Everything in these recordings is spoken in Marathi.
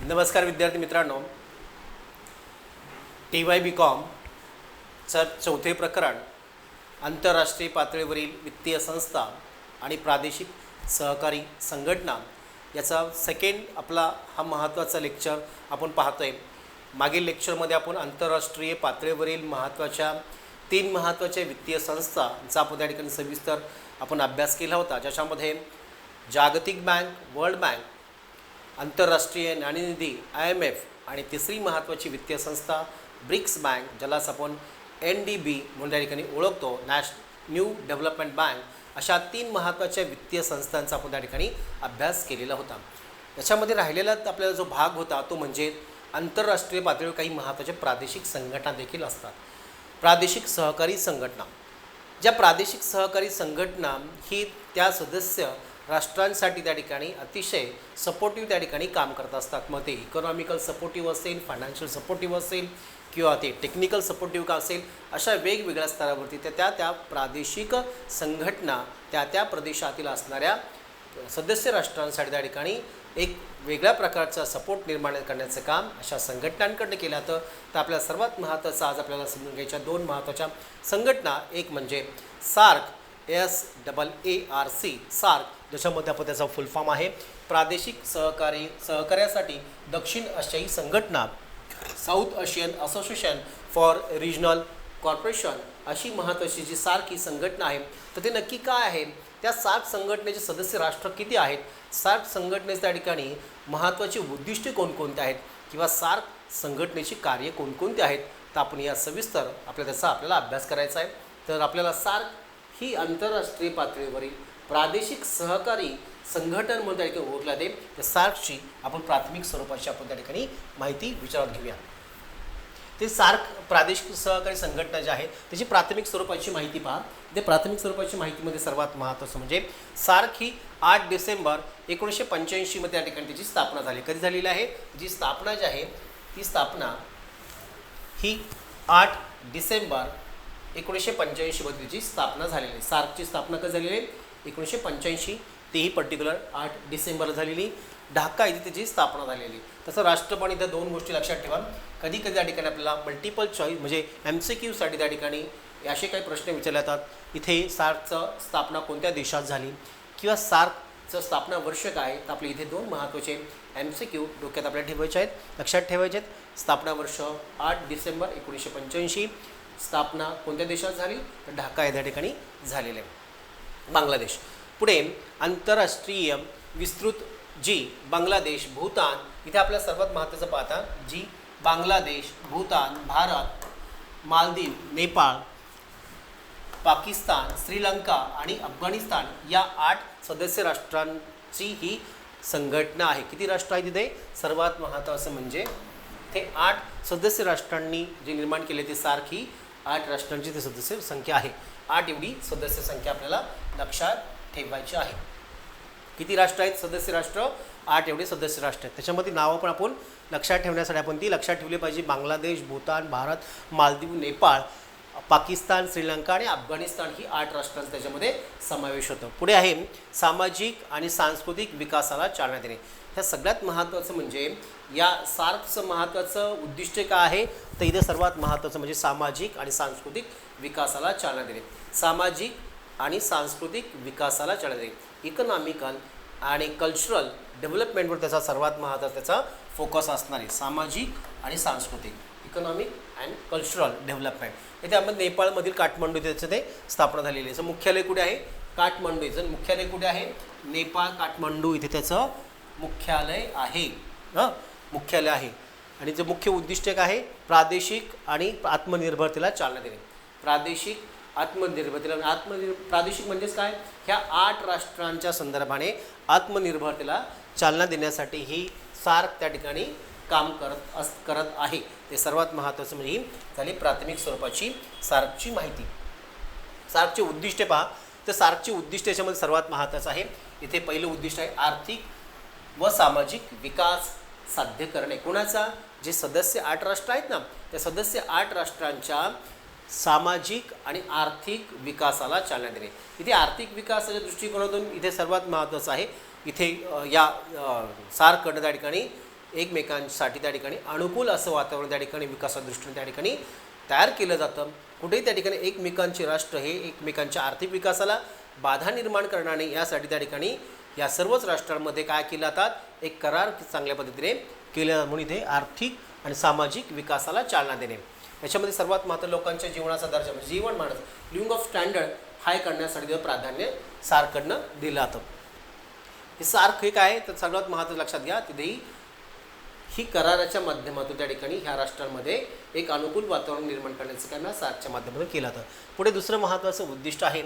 नमस्कार विद्यार्थी मित्रांनो, TY BCom चौथे प्रकरण आंतरराष्ट्रीय पातळीवरील वित्तीय संस्था आणि प्रादेशिक सहकारी संघटना याचा सेकंड आपला हा महत्त्वाचा लेक्चर आपण पाहतोय। मागील लेक्चरमध्ये आपण आंतरराष्ट्रीय पातळीवरील महत्त्वाच्या 3 महत्त्वाच्या वित्तीय संस्थांचा आपण त्या ठिकाणी सविस्तर आपण अभ्यास केला होता, ज्याच्यामध्ये जागतिक बँक, वर्ल्ड बँक, आंतरराष्ट्रीय नाणेनिधी IMF आणि तिसरी महत्त्वाची वित्तीय संस्था ब्रिक्स बँक, ज्यालाच आपण NDB म्हणून त्या ठिकाणी ओळखतो, न्यू डेव्हलपमेंट बँक, अशा 3 महत्त्वाच्या वित्तीय संस्थांचा आपण त्या ठिकाणी अभ्यास केलेला होता। याच्यामध्ये राहिलेला आपल्याला जो भाग होता तो म्हणजे आंतरराष्ट्रीय पातळीवर काही महत्त्वाच्या प्रादेशिक संघटना देखील असतात। प्रादेशिक सहकारी संघटना, ज्या प्रादेशिक सहकारी संघटना ही त्या सदस्य राष्ट्रांसाठी त्या ठिकाणी अतिशय सपोर्टिव्ह त्या ठिकाणी काम करत असतात। मग ते इकॉनॉमिकल सपोर्टिव्ह असेल, फायनान्शियल सपोर्टिव्ह असेल किंवा ते टेक्निकल सपोर्टिव्ह का असेल, अशा वेगवेगळ्या स्तरावरती त्या प्रादेशिक संघटना त्या प्रदेशातील असणाऱ्या सदस्य राष्ट्रांसाठी त्या ठिकाणी एक वेगळ्या प्रकारचा सपोर्ट निर्माण करण्याचं काम अशा संघटनांकडे केलं तर आपल्याला सर्वात महत्त्वाचं आज आपल्याला समजून घ्यायच्या 2 महत्त्वाच्या संघटना, एक म्हणजे सार्क, SAARC, सार्क, ज्याच्यामध्ये आपण त्याचा फुल फॉर्म आहे प्रादेशिक सहकार्यासाठी दक्षिण आशियाई संघटना, South Asian Association for Regional Corporation, अशी महत्त्वाची जी सार्क ही संघटना आहे। तर ते नक्की काय आहे, त्या सार्क संघटनेचे सदस्य राष्ट्र किती आहेत, सार्क संघटनेच्या त्या ठिकाणी महत्त्वाची उद्दिष्टे कोणकोणते आहेत किंवा सार्क संघटनेची कार्य कोणकोणती आहेत, तर आपण या सविस्तर आपल्याला अभ्यास करायचा आहे। तर आपल्याला सार्क ही आंतरराष्ट्रीय पातळीवरील प्रादेशिक सहकारी संघटन म्हणून त्या ठिकाणी ओळखला जाते। त्या सार्कची आपण प्राथमिक स्वरूपाची आपण त्या ठिकाणी माहिती विचारात घेऊया। ते सार्क प्रादेशिक सहकारी संघटना जी आहे त्याची प्राथमिक स्वरूपाची माहिती पहा। ते प्राथमिक स्वरूपाची माहितीमध्ये सर्वात महत्त्वाचं म्हणजे सार्क ही 8 डिसेंबर 1985 मध्ये त्या ठिकाणी त्याची स्थापना झाली। कधी झालेली आहे जी स्थापना जी आहे ती स्थापना ही 8 डिसेंबर 1985 मध्ये त्याची स्थापना झालेली आहे। सार्कची स्थापना कधी झालेली आहे 1985, तेही पर्टिक्युलर 8 डिसेंबरला झालेली। ढाका इथे त्याची स्थापना झालेली। तसं राष्ट्रपण इथं 2 गोष्टी लक्षात ठेवा। कधी कधी त्या ठिकाणी आपल्याला मल्टिपल चॉईस म्हणजे MCQसाठी त्या ठिकाणी असे काही प्रश्न विचारले जातात, इथे सार्कचं स्थापना कोणत्या देशात झाली किंवा सार्कचं स्थापना वर्ष काय, तर आपले इथे 2 महत्त्वाचे MCQ डोक्यात आपल्याला ठेवायचे आहेत, लक्षात ठेवायचे आहेत। स्थापना वर्ष 8 डिसेंबर 1985, स्थापना कोणत्या देशात झाली तर ढाका या त्या ठिकाणी झालेले आहे, बांगलादेश। पुढे आंतरराष्ट्रीय विस्तृत जी बांगलादेश, भूतान, इथे आपल्या सर्वात महत्त्वाचं पाहता जी बांगलादेश, भूतान, भारत, मालदीव, नेपाळ, पाकिस्तान, श्रीलंका आणि अफगाणिस्तान या 8 सदस्य राष्ट्रांची ही संघटना आहे। किती राष्ट्र आहेत तिथे, सर्वात महत्त्वाचं म्हणजे ते 8 सदस्य राष्ट्रांनी जे निर्माण केले ते सार्क ही 8 राष्ट्रांची ते सदस्य संख्या आहे। 8 एवढी सदस्य संख्या आपल्याला लक्षात ठेवायची आहे। किती राष्ट्र आहेत सदस्य राष्ट्र, 8 एवढे सदस्य राष्ट्र आहेत। त्याच्यामध्ये नावं पण आपण लक्षात ठेवण्यासाठी आपण ती लक्षात ठेवली पाहिजे। बांगलादेश, भूतान, भारत, मालदीव, नेपाळ, पाकिस्तान, श्रीलंका आणि अफगाणिस्तान ही 8 राष्ट्रांचा त्याच्यामध्ये समावेश होतो। पुढे आहे सामाजिक आणि सांस्कृतिक विकासाला चालना देणे। ह्या सगळ्यात महत्त्वाचं म्हणजे या सार्कचं महत्त्वाचं उद्दिष्ट काय आहे, तर इथं सर्वात महत्त्वाचं म्हणजे सामाजिक आणि सांस्कृतिक विकासाला चालना देणे। सामाजिक आणि सांस्कृतिक विकासाला चालना देणे, इकॉनॉमिकल आणि कल्चरल डेव्हलपमेंटवर त्याचा सर्वात महत्त्वाचा त्याचा फोकस असणार आहे। सामाजिक आणि सांस्कृतिक, इकॉनॉमिक अँड कल्चरल डेव्हलपमेंट। इथे आपण नेपाळमधील काठमांडू इथे त्याचं ते स्थापना झालेली आहे। याचं मुख्यालय कुठे आहे, काठमांडू। याचं मुख्यालय कुठे आहे, नेपाळ, काठमांडू इथे त्याचं मुख्यालय आहे, मुख्यालय आहे। आणि जे मुख्य उद्दिष्ट काय आहे, प्रादेशिक आणि आत्मनिर्भरतेला चालना देणे। प्रादेशिक आत्मनिर्भरतेला, प्रादेशिक म्हणजेच काय, ह्या 8 राष्ट्रांच्या संदर्भाने आत्मनिर्भरतेला चालना देण्यासाठी ही सार्क त्या ठिकाणी काम करत आहे। ते सर्वात महत्त्वाचं म्हणजे झाली प्राथमिक स्वरूपाची सार्कची माहिती। सार्कचे उद्दिष्टे पहा, तर सार्कची उद्दिष्ट याच्यामध्ये सर्वात महत्त्वाचं आहे। इथे पहिलं उद्दिष्ट आहे आर्थिक व सामाजिक विकास साध्य करणे। कोणाचा, जे सदस्य 8 राष्ट्र आहेत ना, त्या सदस्य 8 राष्ट्रांच्या सामाजिक आणि आर्थिक विकासाला चालना देणे। इथे आर्थिक विकासाच्या दृष्टिकोनातून इथे सर्वात महत्त्वाचं आहे, इथे या सार्क त्या ठिकाणी एकमेकांसाठी त्या ठिकाणी अनुकूल असं वातावरण त्या ठिकाणी विकासाच्या दृष्टीने त्या ठिकाणी तयार केलं जातं. कुठेही त्या ठिकाणी एकमेकांचे राष्ट्र हे एकमेकांच्या आर्थिक विकासाला बाधा निर्माण करणार नाही यासाठी त्या ठिकाणी या सर्वच राष्ट्रांमध्ये काय केलं जातात, एक करार चांगल्या पद्धतीने केले जातात. म्हणून इथे आर्थिक आणि सामाजिक विकासाला चालना देणे. याच्यामध्ये सर्वात महत्त्वाचं लोकांच्या जीवनाचा दर्जा म्हणजे जीवन मानस लिव्हिंग ऑफ स्टँडर्ड हाय करण्यासाठी प्राधान्य सार्ककडनं दिलं जातं. हे सार्क हे काय तर सर्वात महत्त्वाचं लक्षात घ्या, तिथेही ही कराराच्या माध्यमातून त्या ठिकाणी ह्या राष्ट्रांमध्ये एक अनुकूल वातावरण निर्माण करण्याचं काम या सार्कच्या माध्यमातून केलं जातं. पुढे दुसरं महत्त्वाचं उद्दिष्ट आहे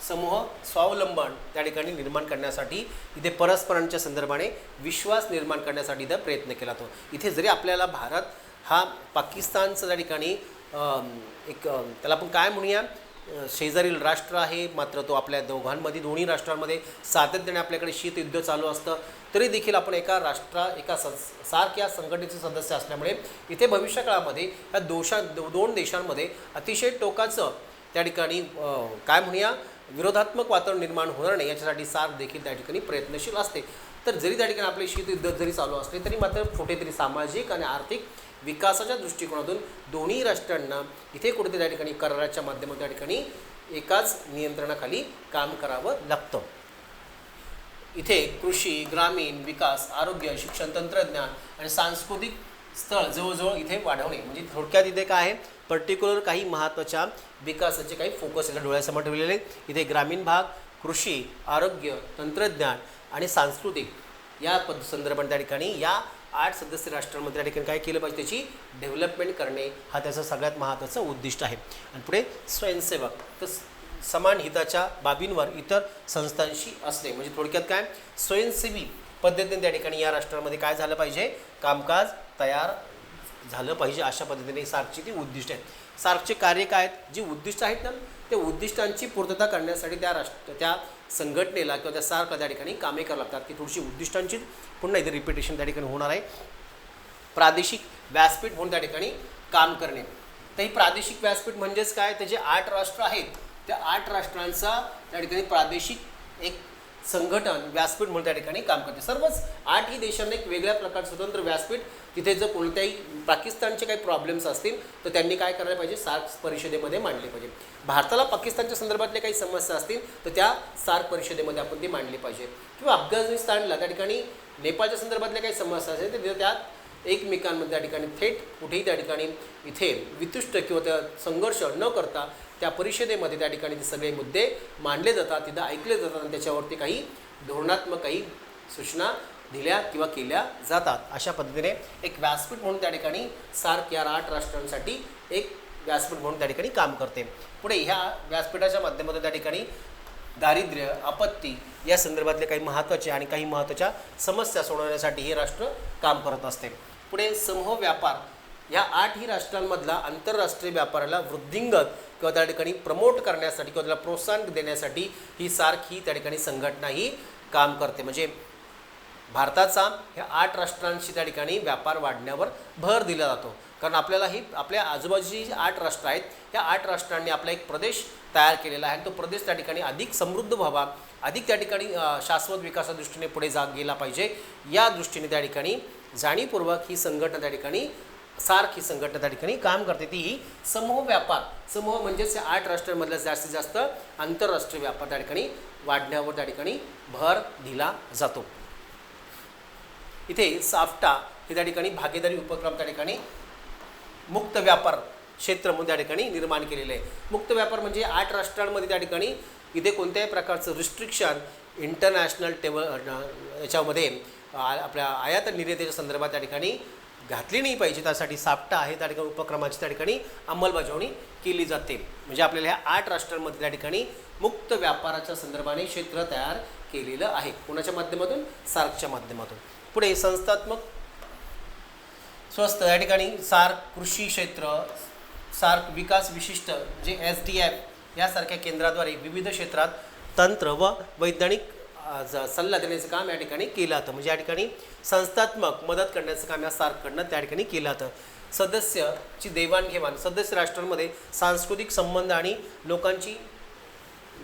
समूह स्वावलंबन त्या ठिकाणी निर्माण करण्यासाठी इथे परस्परांच्या संदर्भाने विश्वास निर्माण करण्यासाठी इथं प्रयत्न केला जातो. इथे जरी आपल्याला भारत हा पाकिस्तानचं त्या ठिकाणी एक त्याला आपण काय म्हणूया शेजारील राष्ट्र आहे, मात्र तो आपल्या दोन्ही राष्ट्रांमध्ये सातत्याने आपल्याकडे शीतयुद्ध चालू असतं, तरी देखील आपण एका सार्क या संघटनेचे सदस्य असल्यामुळे इथे भविष्यकाळामध्ये या दोन देशांमध्ये अतिशय टोकाचं त्या ठिकाणी काय म्हणूया विरोधात्मक वातावरण निर्माण होणार नाही याच्यासाठी सार्क देखील त्या ठिकाणी प्रयत्नशील असते. तर जरी त्या ठिकाणी आपले शीतयुद्ध जरी चालू असले तरी मात्र कुठेतरी सामाजिक आणि आर्थिक विकासाच्या दृष्टिकोनातून दोन्ही राष्ट्रांना इथे कुठेतरी त्या ठिकाणी कराराच्या माध्यमातून त्या ठिकाणी एकाच नियंत्रणाखाली काम करावं लागतं. इथे कृषी, ग्रामीण विकास, आरोग्य, शिक्षण, तंत्रज्ञान आणि सांस्कृतिक स्थळ जवळजवळ इथे वाढवणे म्हणजे थोडक्यात इथे काय आहे पर्टिक्युलर काही महत्त्वाच्या विकासाचे काही फोकस याला डोळ्यासमोर ठेवलेले. इथे ग्रामीण भाग, कृषी, आरोग्य, तंत्रज्ञान आणि सांस्कृतिक या संदर्भात त्या ठिकाणी या 8 सदस्य राष्ट्रांमध्ये त्या ठिकाणी काय केलं पाहिजे त्याची डेव्हलपमेंट करणे हा त्याचं सगळ्यात महत्त्वाचं उद्दिष्ट आहे. आणि पुढे स्वयंसेवक तर समान हिताच्या बाबींवर इतर संस्थांशी असणे म्हणजे थोडक्यात काय स्वयंसेवी पद्धतीने त्या ठिकाणी या राष्ट्रांमध्ये काय झालं पाहिजे कामकाज तयार झालं पाहिजे अशा पद्धतीने सार्कची ती उद्दिष्ट आहेत. सार्कचे कार्य काय आहेत, जी उद्दिष्ट आहेत ना त्या उद्दिष्टांची पूर्तता करण्यासाठी त्या संघटनेला किंवा त्या सार्कला त्या ठिकाणी कामे करावं लागतात की थोडीशी उद्दिष्टांची पुन्हा इथे रिपिटेशन त्या ठिकाणी होणार आहे. प्रादेशिक व्यासपीठ म्हणून त्या ठिकाणी काम करणे. तर ही प्रादेशिक व्यासपीठ म्हणजेच काय त्याचे 8 राष्ट्र आहेत त्या 8 राष्ट्रांचा त्या ठिकाणी प्रादेशिक एक संघटन व्यासपीठ म्हणून त्या ठिकाणी काम करते. सर्वच 8ही देशांना एक वेगळ्या प्रकारचं स्वतंत्र व्यासपीठ तिथे जर कोणत्याही पाकिस्तानचे काही प्रॉब्लेम्स असतील तर त्यांनी काय करायला पाहिजे सार्क परिषदेमध्ये मांडले पाहिजे. भारताला पाकिस्तानच्या संदर्भातले काही समस्या असतील तर त्या सार्क परिषदेमध्ये आपण ती मांडली पाहिजे. किंवा अफगाणिस्तानला त्या ठिकाणी नेपाळच्या संदर्भातल्या काही समस्या असतील तर त्यात एकमेकांमध्ये त्या ठिकाणी थेट कुठेही त्या ठिकाणी इथे वितुष्ट किंवा त्या संघर्ष न करता त्या परिषदेमध्ये त्या ठिकाणी ते सगळे मुद्दे मांडले जातात, तिथं ऐकले जातात आणि त्याच्यावरती काही धोरणात्मक काही सूचना दिल्या किंवा केल्या जातात. अशा पद्धतीने एक व्यासपीठ म्हणून त्या ठिकाणी सार्क या 8 राष्ट्रांसाठी एक व्यासपीठ म्हणून त्या ठिकाणी काम करते. पुढे ह्या व्यासपीठाच्या माध्यमातून त्या ठिकाणी दारिद्र्य, आपत्ती या संदर्भातले काही महत्त्वाचे आणि काही महत्त्वाच्या समस्या सोडवण्यासाठी हे राष्ट्र काम करत असते. पुढे समूह व्यापार या 8ही राष्ट्रांमधला आंतरराष्ट्रीय व्यापाराला वृद्धिंगत किंवा त्या ठिकाणी प्रमोट करण्यासाठी किंवा त्याला प्रोत्साहन देण्यासाठी ही सार्क ही त्या ठिकाणी संघटना ही काम करते. म्हणजे भारताचा ह्या 8 राष्ट्रांशी त्या ठिकाणी व्यापार वाढण्यावर भर दिला जातो. कारण आपल्याला ही आपल्या आजूबाजूची 8 राष्ट्र आहेत या 8 राष्ट्रांनी आपला एक प्रदेश तयार केलेला आहे आणि तो प्रदेश त्या ठिकाणी अधिक समृद्ध व्हावा, अधिक त्या ठिकाणी शाश्वत विकासा दृष्टीने पुढे गेला पाहिजे या दृष्टीने त्या ठिकाणी जाणीवपूर्वक ही संघटना त्या ठिकाणी सार्क ही संघटना त्या ठिकाणी काम करते. ती समूह व्यापार समूह म्हणजेच 8 राष्ट्रांमधला जास्तीत जास्त आंतरराष्ट्रीय व्यापार त्या ठिकाणी वाढण्यावर त्या ठिकाणी भर दिला जातो. इथे साफ्टा हे त्या ठिकाणी भागीदारी उपक्रम त्या ठिकाणी मुक्त व्यापार क्षेत्र म्हणून त्या ठिकाणी निर्माण केलेलं आहे. मुक्त व्यापार म्हणजे 8 राष्ट्रांमध्ये त्या ठिकाणी इथे कोणत्याही प्रकारचं रिस्ट्रिक्शन इंटरनॅशनल याच्यामध्ये आपल्या आयात निर्यातीच्या संदर्भात त्या ठिकाणी घातली नाही पाहिजे. त्यासाठी साफ्टा आहे त्या ठिकाणी उपक्रमाची त्या ठिकाणी अंमलबजावणी केली जाते. म्हणजे आपल्याला ह्या 8 राष्ट्रांमध्ये त्या ठिकाणी मुक्त व्यापाराच्या संदर्भाने क्षेत्र तयार केलेलं आहे. कोणाच्या माध्यमातून सार्कच्या माध्यमातून. पुढे संस्थात्मक स्वस्त या ठिकाणी सार्क कृषी क्षेत्र, सार्क विकास विशिष्ट जे SDF यासारख्या केंद्राद्वारे विविध क्षेत्रात तंत्र व वैज्ञानिक सल्ला देण्याचं काम या ठिकाणी केलं जातं. म्हणजे या ठिकाणी संस्थात्मक मदत करण्याचं काम या सार्ककडनं त्या ठिकाणी केलं जातं. सदस्यची देवाणघेवाण सदस्य राष्ट्रांमध्ये सांस्कृतिक संबंध आणि लोकांची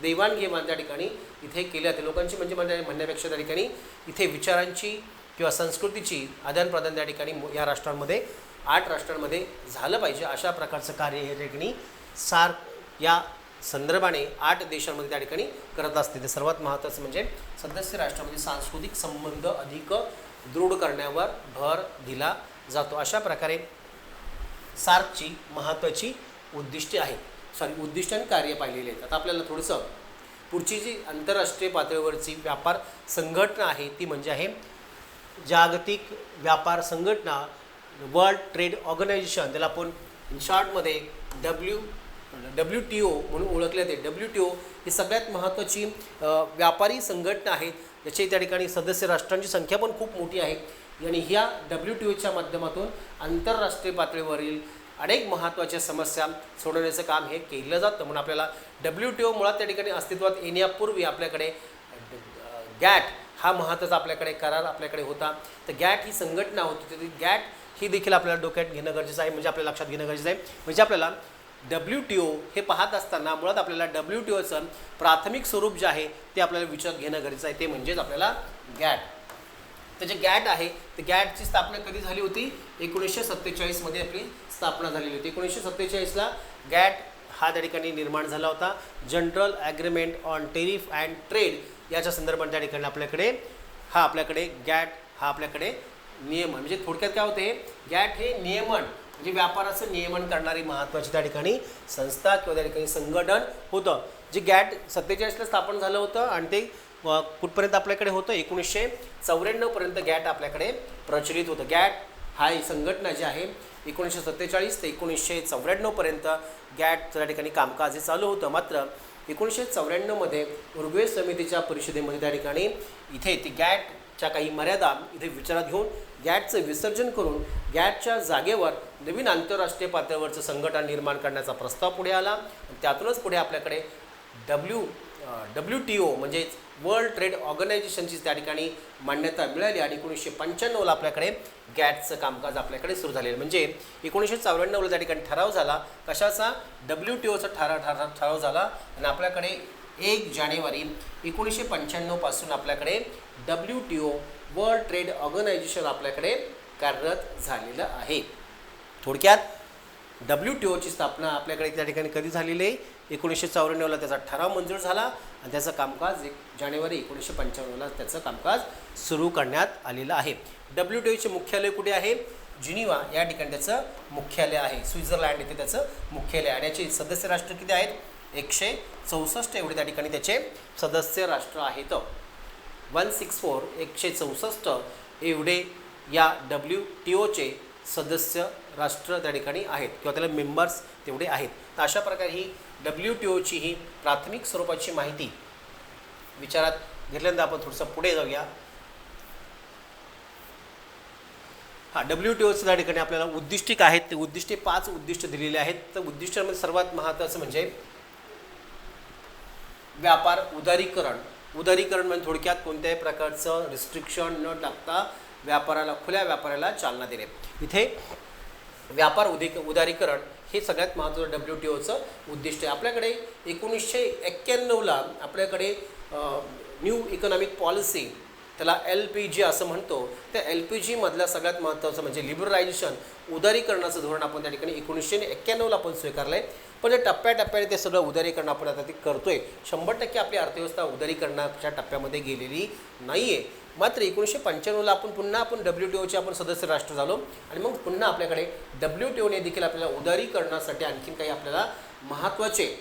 देवाणघेवाण त्या ठिकाणी इथे केली जाते. लोकांची म्हणजे म्हणण्यापेक्षा त्या ठिकाणी इथे विचारांची किंवा संस्कृतीची आदानप्रदान त्या ठिकाणी या राष्ट्रांमध्ये 8 राष्ट्रांमध्ये झालं पाहिजे, अशा प्रकारचं कार्य हे ठिकाणी सार्क या संदर्भाने 8 देशांमध्ये त्या ठिकाणी करत असते. ते सर्वात महत्त्वाचं म्हणजे सदस्य राष्ट्रामध्ये सांस्कृतिक संबंध अधिक दृढ करण्यावर भर दिला जातो. अशा प्रकारे सार्कची महत्त्वाची उद्दिष्टे आहेत, उद्दिष्ट आणि कार्य पाहिलेली आहेत. आता आपल्याला थोडंसं पुढची जी आंतरराष्ट्रीय पातळीवरची व्यापार संघटना आहे ती म्हणजे आहे जागतिक व्यापार संघटना, वर्ल्ड ट्रेड ऑर्गनायझेशन. त्याला आपण इन शॉर्टमध्ये WTO म्हणून ओळखले जाते. WTO ही सगळ्यात महत्त्वाची व्यापारी संघटना आहे, ज्याची त्या ठिकाणी सदस्य राष्ट्रांची संख्या पण खूप मोठी आहे. आणि ह्या WTOच्या माध्यमातून आंतरराष्ट्रीय पातळीवरील अनेक महत्त्वाच्या समस्या सोडवण्याचं काम हे केलं जातं. म्हणून आपल्याला WTO मुळात त्या ठिकाणी अस्तित्वात येण्यापूर्वी आपल्याकडे गॅट हा महत्त्वाचा आपल्याकडे करार आपल्याकडे होता. तर गॅट ही संघटना होती, तर गॅट ही देखील आपल्याला डोक्यात घेणं गरजेचं आहे, म्हणजे आपल्याला लक्षात घेणं गरजेचं आहे. म्हणजे आपल्याला WTO हे पाहत असताना मुळात आपल्याला WTOचं प्राथमिक स्वरूप जे आहे ते आपल्याला विचारात घेणं गरजेचं आहे, ते म्हणजेच आपल्याला गॅट. तर जे गॅट आहे ते गॅटची स्थापना कधी झाली होती? 1947 मध्ये आपली स्थापना झालेली होती. 1947ला गॅट हा त्या ठिकाणी निर्माण झाला होता. General agreement on tariff and trade याच्या संदर्भात त्या ठिकाणी आपल्याकडे गॅट हा आपल्याकडे नियमन, म्हणजे थोडक्यात काय होते, गॅट हे नियमन म्हणजे व्यापाराचं नियमन करणारी महत्त्वाची त्या ठिकाणी संस्था किंवा त्या ठिकाणी संघटन होतं. जे गॅट 47ला स्थापन झालं होतं आणि ते कुठपर्यंत आपल्याकडे होतं? 1994 पर्यंत गॅट आपल्याकडे प्रचलित होतं. गॅट हा संघटना जी आहे 1947 ते 1994 पर्यंत गॅट त्या ठिकाणी कामकाज हे चालू होतं. मात्र 1994 मध्ये उरुग्वे समितीच्या परिषदेमध्ये त्या ठिकाणी इथे ती गॅटच्या काही मर्यादा इथे विचारात घेऊन गॅटचं विसर्जन करून गॅटच्या जागेवर नवीन आंतरराष्ट्रीय पातळीवरचं संघटन निर्माण करण्याचा प्रस्ताव पुढे आला. त्यातूनच पुढे आपल्याकडे WTO म्हणजेच वर्ल्ड ट्रेड ऑर्गनायझेशनची त्या ठिकाणी मान्यता मिळाली आणि 1995ला आपल्याकडे गॅटचं कामकाज आपल्याकडे सुरू झालेलं. म्हणजे 1994ला त्या ठिकाणी ठराव झाला, कशाचा? WTOचा ठराव झाला आणि आपल्याकडे 1 जानेवारी 1995 पासून आपल्याकडे WTO वर्ल्ड ट्रेड ऑर्गनायझेशन आपल्याकडे कार्यरत झालेलं आहे. थोडक्यात WTOची स्थापना आपल्याकडे त्या ठिकाणी कधी झालेली आहे? 1994ला त्याचा ठराव मंजूर झाला आणि त्याचं कामकाज 1 जानेवारी 1995ला त्याचं कामकाज सुरू करण्यात आलेलं आहे. WTOचे मुख्यालय कुठे आहे? जिनिव्हा या ठिकाणी त्याचं मुख्यालय आहे. स्वित्झर्लंड येथे त्याचं मुख्यालय आणि याचे सदस्य राष्ट्र किती आहेत? 164 एवढे त्या ठिकाणी त्याचे सदस्य राष्ट्र आहेत. 164 एवढे या WTOचे सदस्य राष्ट्र त्या ठिकाणी आहेत किंवा त्याला मेंबर्स तेवढे आहेत. तर अशा प्रकारे ही WTOची ही प्राथमिक स्वरूपाची माहिती विचारात घेतल्यानंतर आपण थोडंसं पुढे जाऊया. WTOचं त्या ठिकाणी आपल्याला उद्दिष्टे काय आहेत? ते उद्दिष्टे 5 उद्दिष्ट दिलेले आहेत. तर उद्दिष्टांमध्ये सर्वात महत्त्वाचं म्हणजे व्यापार उदारीकरण म्हणजे थोडक्यात कोणत्याही प्रकारचं रिस्ट्रिक्शन न टाकता खुल्या व्यापाराला चालना देणे. इथे व्यापार उदारीकरण हे सगळ्यात महत्त्वाचं WTOचं उद्दिष्ट आहे. आपल्याकडे 1991ला आपल्याकडे न्यू इकॉनॉमिक पॉलिसी, त्याला LPG असं म्हणतो, त्या LPG मधल्या सगळ्यात महत्त्वाचं म्हणजे लिबरलायझेशन, उदारीकरणाचं धोरण आपण त्या ठिकाणी 1991ला आपण स्वीकारलं आहे. पण ते टप्प्याटप्प्याने ते सगळं उदारीकरण आपण आता ते करतोय. 100% आपली अर्थव्यवस्था उदारीकरणाच्या टप्प्यामध्ये गेलेली नाही आहे. मात्र 1995ला आपण WTOचे आपण सदस्य राष्ट्र झालो आणि मग पुन्हा आपल्याकडे WTOने देखील आपल्याला उदारीकरणासाठी आणखीन काही आपल्याला महत्त्वाचे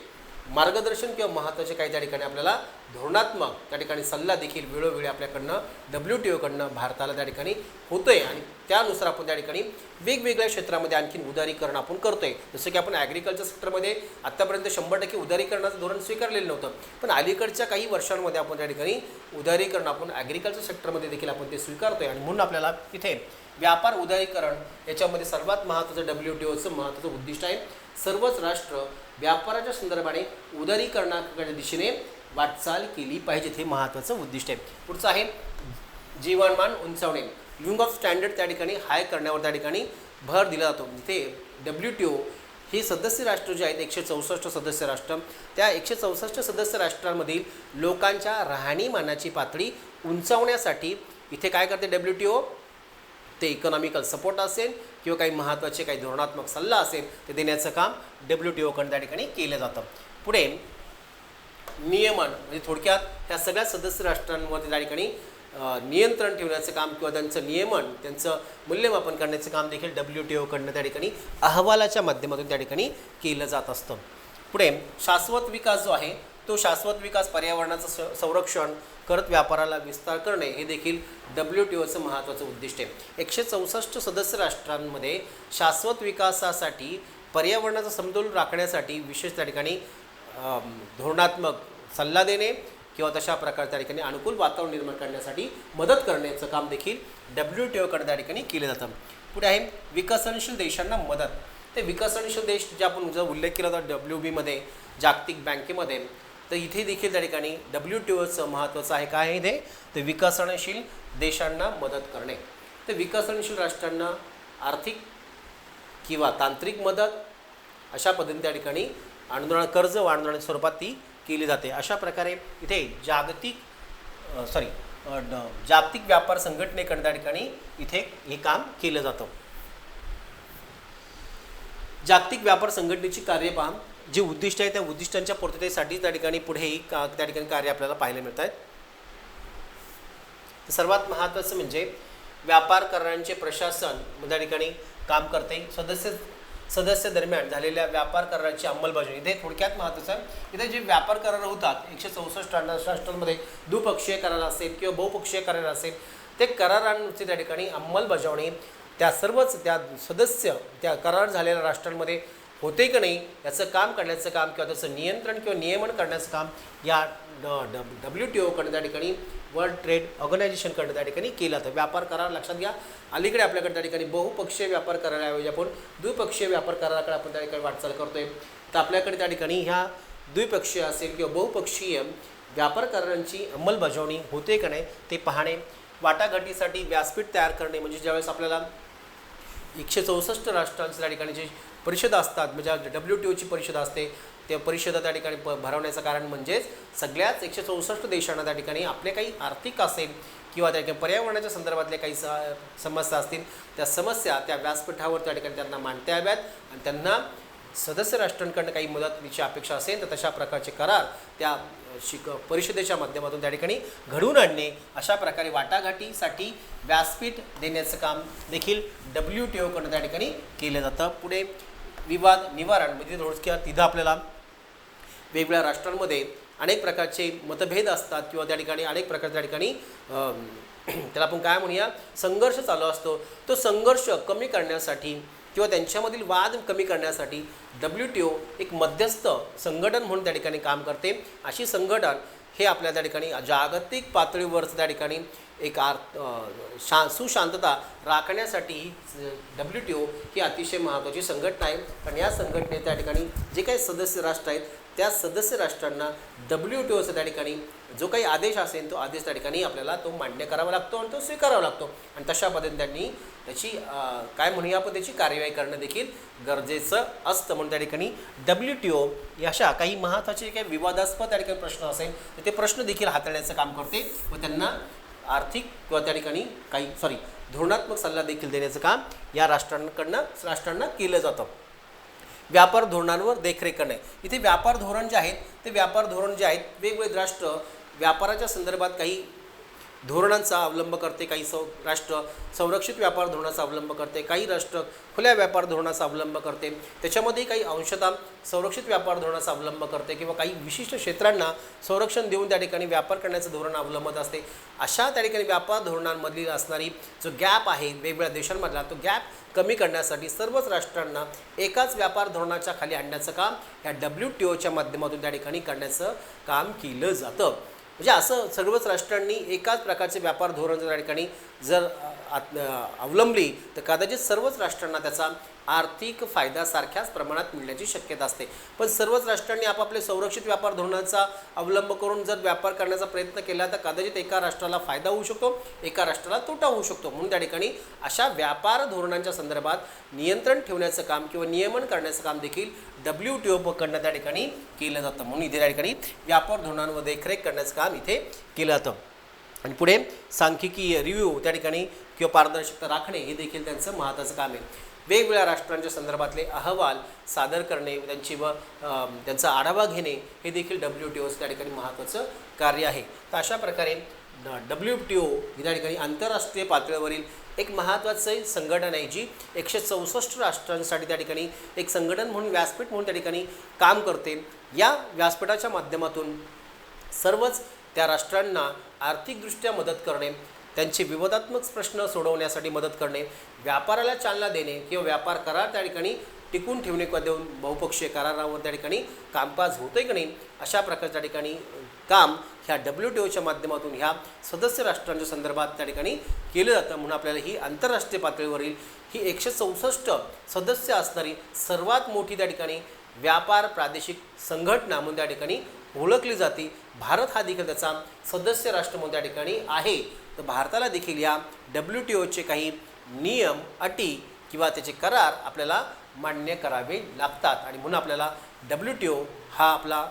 मार्गदर्शन किंवा महत्त्वाचे काही त्या ठिकाणी आपल्याला धोरणात्मक त्या ठिकाणी सल्ला देखील वेळोवेळी आपल्याकडनं WTOकडनं भारताला त्या ठिकाणी होतोय आणि त्यानुसार आपण त्या ठिकाणी वेगवेगळ्या क्षेत्रामध्ये आणखीन उदारीकरण आपण करतोय. जसं की आपण ॲग्रिकल्चर सेक्टरमध्ये आत्तापर्यंत 100% उदारीकरणाचं धोरण स्वीकारलेलं नव्हतं, पण अलीकडच्या काही वर्षांमध्ये आपण त्या ठिकाणी उदारीकरण आपण ॲग्रिकल्चर सेक्टरमध्ये देखील आपण ते स्वीकारतोय. आणि म्हणून आपल्याला इथे व्यापार उदारीकरण याच्यामध्ये सर्वात महत्त्वाचं WTOचं महत्त्वाचं उद्दिष्ट आहे. सर्वच राष्ट्र व्यापाराच्या संदर्भाने उदारीकरणाच्या दिशेने वाटचाल केली पाहिजे, हे महत्त्वाचं उद्दिष्ट आहे. पुढचं आहे जीवनमान उंचावणे, लिव्हिंग ऑफ स्टँडर्ड त्या ठिकाणी हाय करण्यावर त्या ठिकाणी भर दिला जातो. इथे WTO हे सदस्य राष्ट्र जे आहेत 164 सदस्य राष्ट्र, त्या 164 सदस्य राष्ट्रांमधील लोकांच्या राहणीमानाची पातळी उंचावण्यासाठी इथे काय करते WTO, ते इकॉनॉमिकल सपोर्ट असेल किंवा काही महत्त्वाचे काही धोरणात्मक सल्ला असेल ते देण्याचं काम WTO कडून त्या ठिकाणी केलं जातं. पुढे नियमन म्हणजे थोडक्यात ह्या सगळ्या सदस्य राष्ट्रांवरती त्या ठिकाणी नियंत्रण ठेवण्याचं काम किंवा त्यांचं नियमन, त्यांचं मूल्यमापन करण्याचं काम देखील WTO कडनं त्या ठिकाणी अहवालाच्या माध्यमातून त्या ठिकाणी केलं जात असतं. पुढे शाश्वत विकास जो आहे तो शाश्वत विकास पर्यावरणाचं संरक्षण करत व्यापाराला विस्तार करणे हे देखील WTOचं महत्त्वाचं उद्दिष्ट आहे. 164 सदस्य राष्ट्रांमध्ये शाश्वत विकासासाठी पर्यावरणाचा समतोल राखण्यासाठी विशेष त्या ठिकाणी धोरणात्मक सल्ला देणे किंवा तशा प्रकारे त्या ठिकाणी अनुकूल वातावरण निर्माण करण्यासाठी मदत करण्याचं काम देखील WTO कडे त्या ठिकाणी केलं जातं. पुढे आहे विकसनशील देशांना मदत. ते विकसनशील देश जे आपण जर उल्लेख केला होता WB जागतिक बँकेमध्ये, तर इथे देखील त्या ठिकाणी WTOचं महत्त्वाचं आहे. काय आहे इथे? ते विकसनशील देशांना मदत करणे. ते विकसनशील राष्ट्रांना आर्थिक किंवा तांत्रिक मदत अशा पद्धतीने त्या ठिकाणी कर्ज व अनुदानाच्या स्वरूपात ती केली जाते. अशा प्रकारे इथे जागतिक व्यापार संघटनेकडे त्या ठिकाणी इथे हे काम केलं जातं. जागतिक व्यापार संघटनेची कार्य पहा, जे उद्दिष्ट आहे त्या उद्दिष्टांच्या पूर्ततेसाठी त्या ठिकाणी पुढेही त्या ठिकाणी कार्य आपल्याला पाहायला मिळत आहेत. सर्वात महत्त्वाचं म्हणजे व्यापार करारांचे प्रशासन त्या ठिकाणी काम करते. सदस्य दरम्यान झालेल्या व्यापार कराराची अंमलबजावणी इथे थोडक्यात महत्त्वाचं आहे. इथे जे व्यापार करार होतात 164 राष्ट्रांमध्ये द्विपक्षीय करार असेल किंवा बहुपक्षीय करार असेल, ते करारांची त्या ठिकाणी अंमलबजावणी त्या सर्वच त्या करार झालेल्या राष्ट्रांमध्ये होते की नाही याचं काम करण्याचं काम किंवा त्याचं नियंत्रण किंवा नियमन करण्याचं काम या WTO कडे त्या ठिकाणी वर्ल्ड ट्रेड ऑर्गनायझेशनकडे त्या ठिकाणी केलं जातं. व्यापार करार लक्षात घ्या, अलीकडे आपल्याकडे त्या ठिकाणी बहुपक्षीय व्यापार कराराऐवजी आपण द्विपक्षीय व्यापार कराराकडे आपण त्या ठिकाणी वाटचाल करतोय. तर आपल्याकडे त्या ठिकाणी ह्या द्विपक्षीय असेल किंवा बहुपक्षीय व्यापार करारांची अंमलबजावणी होते का नाही ते पाहणे. वाटाघाटीसाठी व्यासपीठ तयार करणे म्हणजे ज्यावेळेस आपल्याला 164 राष्ट्रांच्या त्या ठिकाणी जे परिषदा असतात म्हणजे WTOची परिषद असते, त्या परिषदा त्या ठिकाणी भरवण्याचं कारण म्हणजेच सगळ्याच 164 देशांना त्या ठिकाणी आपले काही आर्थिक असेल किंवा त्या ठिकाणी पर्यावरणाच्या संदर्भातल्या काही समस्या असतील, त्या समस्या त्या व्यासपीठावर त्या ठिकाणी त्यांना मांडता याव्यात आणि त्यांना सदस्य राष्ट्रांकडून काही मदतीची अपेक्षा असेल तर तशा प्रकारचे करार त्या परिषदेच्या माध्यमातून त्या ठिकाणी घडवून आणणे. अशा प्रकारे वाटाघाटीसाठी व्यासपीठ देण्याचं काम देखील WTO कडून त्या ठिकाणी केलं जातं. पुढे विवाद निवारण म्हणजे थोडक्यात तिथं आपल्याला वेगवेगळ्या राष्ट्रांमध्ये अनेक प्रकारचे मतभेद असतात किंवा त्या ठिकाणी अनेक प्रकारच्या त्या ठिकाणी त्याला आपण काय म्हणूया संघर्ष चालू असतो. तो संघर्ष कमी करण्यासाठी किंवा त्यांच्यामधील वाद कमी करण्यासाठी WTO एक मध्यस्थ संघटन म्हणून त्या ठिकाणी काम करते. अशी संघटन हे आपल्या त्या ठिकाणी जागतिक पातळीवरचं त्या ठिकाणी एक सुशांतता राखण्यासाठी WTO ही अतिशय महत्त्वाची संघटना आहे. कारण या संघटनेत त्या ठिकाणी जे काही सदस्य राष्ट्र आहेत त्या सदस्य राष्ट्रांना WTOचा त्या ठिकाणी जो काही आदेश असेल तो आदेश त्या ठिकाणी आपल्याला तो मान्य करावा लागतो आणि तो स्वीकारावा लागतो आणि तशा पद्धतीने त्यांनी त्याची काय म्हणूया आपण त्याची कार्यवाही करणं देखील गरजेचं असतं. म्हणून त्या ठिकाणी WTO अशा काही महत्त्वाचे काही विवादास्पद त्या ठिकाणी प्रश्न असेल तर ते प्रश्न देखील हाताळण्याचं काम करते व त्यांना आर्थिक किंवा त्या ठिकाणी धोरणात्मक सल्ला देखील देण्याचं काम या राष्ट्रांना केलं जातं. व्यापार धोरणांवर देखरेख करणे. इथे व्यापार धोरण जे आहेत ते व्यापार धोरण जे आहेत वेगवेगळे राष्ट्र व्यापाराच्या संदर्भात काही धोरणांचा अवलंब करते, काही राष्ट्र संरक्षित व्यापार धोरणाचा अवलंब करते, काही राष्ट्र खुल्या व्यापार धोरणाचा अवलंब करते, त्याच्यामध्ये काही अंशतः संरक्षित व्यापार धोरणाचा अवलंब करते किंवा काही विशिष्ट क्षेत्रांना संरक्षण देऊन त्या ठिकाणी व्यापार करण्याचं धोरण अवलंबत असते. अशा त्या ठिकाणी व्यापार धोरणांमधील असणारी जो गॅप आहे वेगवेगळ्या देशांमधला तो गॅप कमी करण्यासाठी सर्वच राष्ट्रांना एकाच व्यापार धोरणाच्या खाली आणण्याचं काम या WTOच्या माध्यमातून त्या ठिकाणी करण्याचं काम केलं जातं. म्हणजे असं सर्वच राष्ट्रांनी एकाच प्रकारचे व्यापार धोरण त्या ठिकाणी जर अवलंबली तर कदाचित सर्वच राष्ट्रांना त्याचा आर्थिक फायदा सारख्याच प्रमाणात मिळण्याची शक्यता असते. पण सर्वच राष्ट्रांनी आपापले संरक्षित व्यापार धोरणाचा अवलंब करून जर व्यापार करण्याचा प्रयत्न केला तर कदाचित एका राष्ट्राला फायदा होऊ शकतो, एका राष्ट्राला तोटा होऊ शकतो. म्हणून त्या ठिकाणी अशा व्यापार धोरणांच्या संदर्भात नियंत्रण ठेवण्याचं काम किंवा नियमन करण्याचं काम देखील WTO कडनं त्या ठिकाणी केलं जातं. म्हणून इथे त्या ठिकाणी व्यापार धोरणांवर देखरेख करण्याचं काम इथे केलं जातं. आणि पुढे सांख्यिकीय रिव्ह्यू त्या ठिकाणी किंवा पारदर्शकता राखणे हे देखील त्यांचं महत्त्वाचं काम आहे. वेगवेगळ्या राष्ट्रांच्या संदर्भातले अहवाल सादर करणे त्यांचा आढावा घेणे हे देखील WTOचं त्या ठिकाणी महत्त्वाचं कार्य आहे. तर अशा प्रकारे WTO ही त्या ठिकाणी आंतरराष्ट्रीय पातळीवरील एक महत्त्वाचं संघटन आहे जी 164 राष्ट्रांसाठी त्या ठिकाणी एक संघटन म्हणून व्यासपीठ म्हणून त्या ठिकाणी काम करते. या व्यासपीठाच्या माध्यमातून सर्वच त्या राष्ट्रांना आर्थिकदृष्ट्या मदत करणे, त्यांचे विवादात्मक प्रश्न सोडवण्यासाठी मदत करणे, व्यापाराला चालना देणे किंवा व्यापार करार त्या ठिकाणी टिकून ठेवणे किंवा देऊन बहुपक्षीय करारावर त्या ठिकाणी कामकाज होतं की नाही अशा प्रकारच्या ठिकाणी काम ह्या WTOच्या माध्यमातून ह्या सदस्य राष्ट्रांच्या संदर्भात त्या ठिकाणी केलं जातं. म्हणून आपल्याला ही आंतरराष्ट्रीय पातळीवरील ही 164 सदस्य असणारी सर्वात मोठी त्या ठिकाणी व्यापार प्रादेशिक संघटना म्हणून त्या ठिकाणी ओळखली जाते. भारत हा देखील त्याचा सदस्य राष्ट्र म्हणून त्या ठिकाणी आहे. तर भारताला देखील या WTOचे काही नियम, अटी किंवा त्याचे करार आपल्याला मान्य करावे लागतात आणि म्हणून आपल्याला WTO हा आपला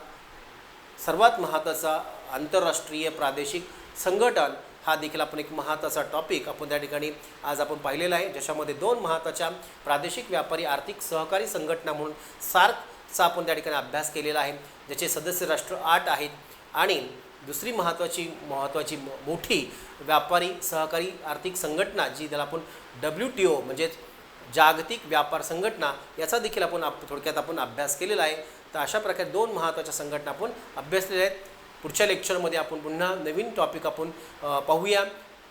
सर्वात महत्त्वाचा आंतरराष्ट्रीय प्रादेशिक संघटन हा देखील आपण एक महत्त्वाचा टॉपिक आपण त्या ठिकाणी आज आपण पाहिलेला आहे, ज्याच्यामध्ये 2 महत्त्वाच्या प्रादेशिक व्यापारी आर्थिक सहकारी संघटना म्हणून सार्कचा आपण त्या ठिकाणी अभ्यास केलेला आहे, ज्याचे सदस्य राष्ट्र 8 आहेत. आणि दुसरी महत्त्वाची मोठी व्यापारी सहकारी आर्थिक संघटना जी त्याला आपण WTO म्हणजेच जागतिक व्यापार संघटना याचा देखील आपण थोडक्यात आपण अभ्यास केलेला आहे. तर अशा प्रकारे 2 महत्त्वाच्या संघटना आपण अभ्यासलेल्या आहेत. पुढच्या लेक्चरमध्ये आपण पुन्हा नवीन टॉपिक आपण पाहूया.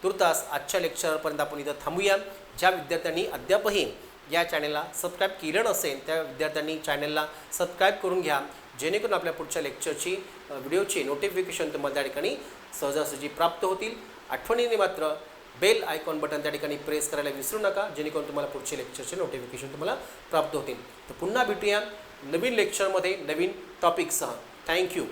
तुर्तास आजच्या लेक्चरपर्यंत आपण इथं थांबूया. ज्या विद्यार्थ्यांनी अद्यापही या चॅनलला सबस्क्राईब केलं नसेल त्या विद्यार्थ्यांनी चॅनलला सबस्क्राईब करून घ्या, जेणेकरून आपल्या पुढच्या लेक्चरची व्हिडिओची नोटिफिकेशन तुम्हाला त्या ठिकाणी सहजासहजी प्राप्त होतील. आठवणीने मात्र बेल आयकॉन बटन त्या ठिकाणी प्रेस करायला विसरू नका, जेणेकरून तुम्हाला पुढचे लेक्चरचे नोटिफिकेशन तुम्हाला प्राप्त होतील. तर पुन्हा भेटूया नवीन लेक्चरमध्ये नवीन टॉपिकसह. थँक्यू.